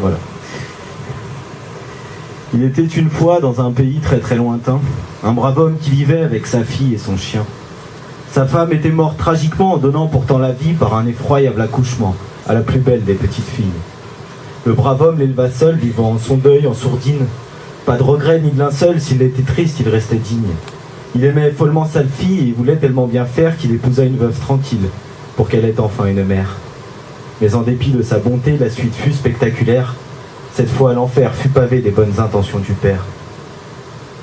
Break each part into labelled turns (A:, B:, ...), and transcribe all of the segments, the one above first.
A: Voilà. Il était une fois dans un pays très très lointain, un brave homme qui vivait avec sa fille et son chien. Sa femme était morte tragiquement en donnant pourtant la vie par un effroyable accouchement à la plus belle des petites filles. Le brave homme l'éleva seul, vivant son deuil en sourdine. Pas de regret ni de linceul, s'il était triste, il restait digne. Il aimait follement sa fille et voulait tellement bien faire qu'il épousa une veuve tranquille, pour qu'elle ait enfin une mère. Mais en dépit de sa bonté, la suite fut spectaculaire. Cette fois, l'enfer fut pavé des bonnes intentions du père.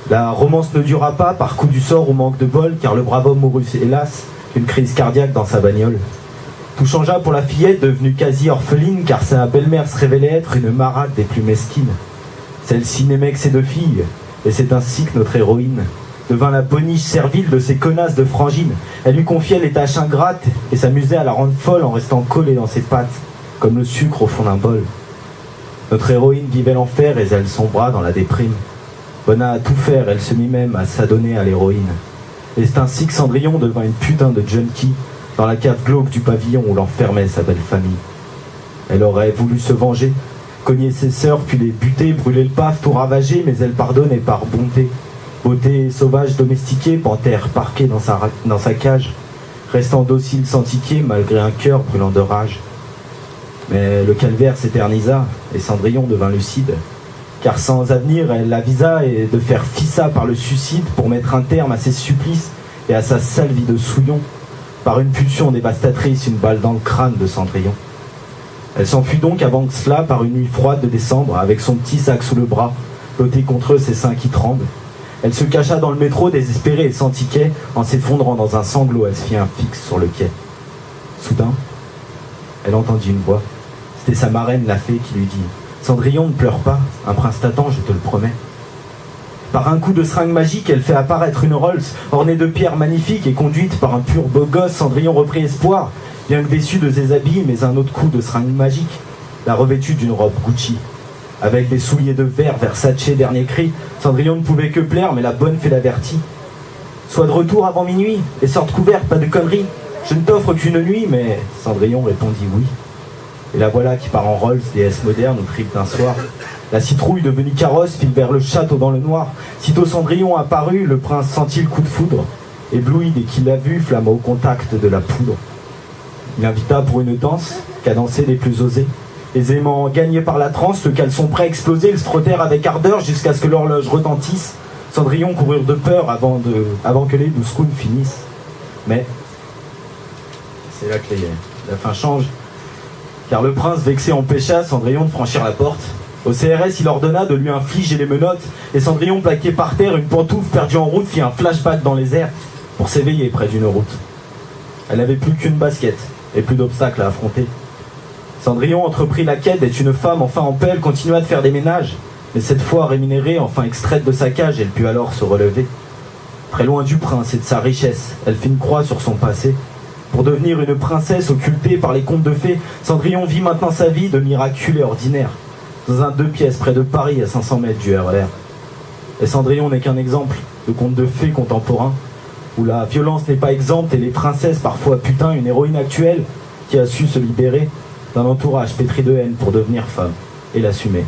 A: La romance ne dura pas, par coup du sort ou manque de bol, car le brave homme mourut, hélas, d'une crise cardiaque dans sa bagnole. Tout changea pour la fillette, devenue quasi orpheline, car sa belle-mère se révélait être une marade des plus mesquines. Celle-ci n'aimait que ses deux filles, et c'est ainsi que notre héroïne devint la boniche servile de ces connasses de frangines. Elle lui confiait les tâches ingrates et s'amusait à la rendre folle en restant collée dans ses pattes, comme le sucre au fond d'un bol. Notre héroïne vivait l'enfer et elle sombra dans la déprime. Bonne à tout faire, elle se mit même à s'adonner à l'héroïne. Et c'est ainsi que Cendrillon devint une putain de junkie dans la cave glauque du pavillon où l'enfermait sa belle famille. Elle aurait voulu se venger, cogner ses sœurs, puis les buter, brûler le paf, tout ravager, mais elle pardonne et par bonté. Beauté sauvage domestiquée, panthère parquée dans sa cage, restant docile sans tiquer malgré un cœur brûlant de rage. Mais le calvaire s'éternisa et Cendrillon devint lucide, car sans avenir, elle l'avisa et de faire fissa par le suicide pour mettre un terme à ses supplices et à sa sale vie de souillon, par une pulsion dévastatrice, une balle dans le crâne de Cendrillon. Elle s'enfuit donc avant que cela par une nuit froide de décembre, avec son petit sac sous le bras, l'ôté contre ses seins qui tremblent. Elle se cacha dans le métro, désespérée et sans ticket, en s'effondrant dans un sanglot, elle se fit un fixe sur le quai. Soudain, elle entendit une voix. C'était sa marraine, la fée, qui lui dit « Cendrillon, ne pleure pas, un prince t'attend, je te le promets. » Par un coup de seringue magique, elle fait apparaître une Rolls, ornée de pierres magnifiques et conduite par un pur beau gosse. Cendrillon reprit espoir, bien que déçu de ses habits, mais un autre coup de seringue magique la revêtut d'une robe Gucci. Avec des souliers de verre, Versace, dernier cri, Cendrillon ne pouvait que plaire, mais la bonne fée l'avertit. Sois de retour avant minuit, et sorte couverte, pas de conneries. Je ne t'offre qu'une nuit, mais Cendrillon répondit oui. Et la voilà qui part en Rolls, déesse moderne, au trip d'un soir. La citrouille devenue carrosse file vers le château dans le noir. Sitôt Cendrillon apparut, le prince sentit le coup de foudre. Ébloui dès qu'il l'a vue, flamba au contact de la poudre. Il invita pour une danse, cadencée des plus osés. Aisément gagné par la transe, le caleçon prêt à exploser, ils se trottèrent avec ardeur jusqu'à ce que l'horloge retentisse. Cendrillon coururent de peur avant que les 12 coups finissent. Mais c'est là que la fin change. Car le prince vexé empêcha Cendrillon de franchir la porte. Au CRS, il ordonna de lui infliger les menottes, et Cendrillon, plaqué par terre, une pantoufle perdue en route, fit un flashback dans les airs pour s'éveiller près d'une route. Elle n'avait plus qu'une basket et plus d'obstacles à affronter. Cendrillon entreprit la quête d'être une femme enfin en paix, elle continua de faire des ménages, mais cette fois rémunérée, enfin extraite de sa cage, elle put alors se relever. Très loin du prince et de sa richesse, elle fit une croix sur son passé. Pour devenir une princesse occultée par les contes de fées, Cendrillon vit maintenant sa vie de miraculé ordinaire, dans un 2 pièces près de Paris à 500 mètres du RER. Et Cendrillon n'est qu'un exemple de conte de fées contemporain, où la violence n'est pas exempte et les princesses parfois putain, une héroïne actuelle qui a su se libérer d'un entourage pétri de haine pour devenir femme et l'assumer.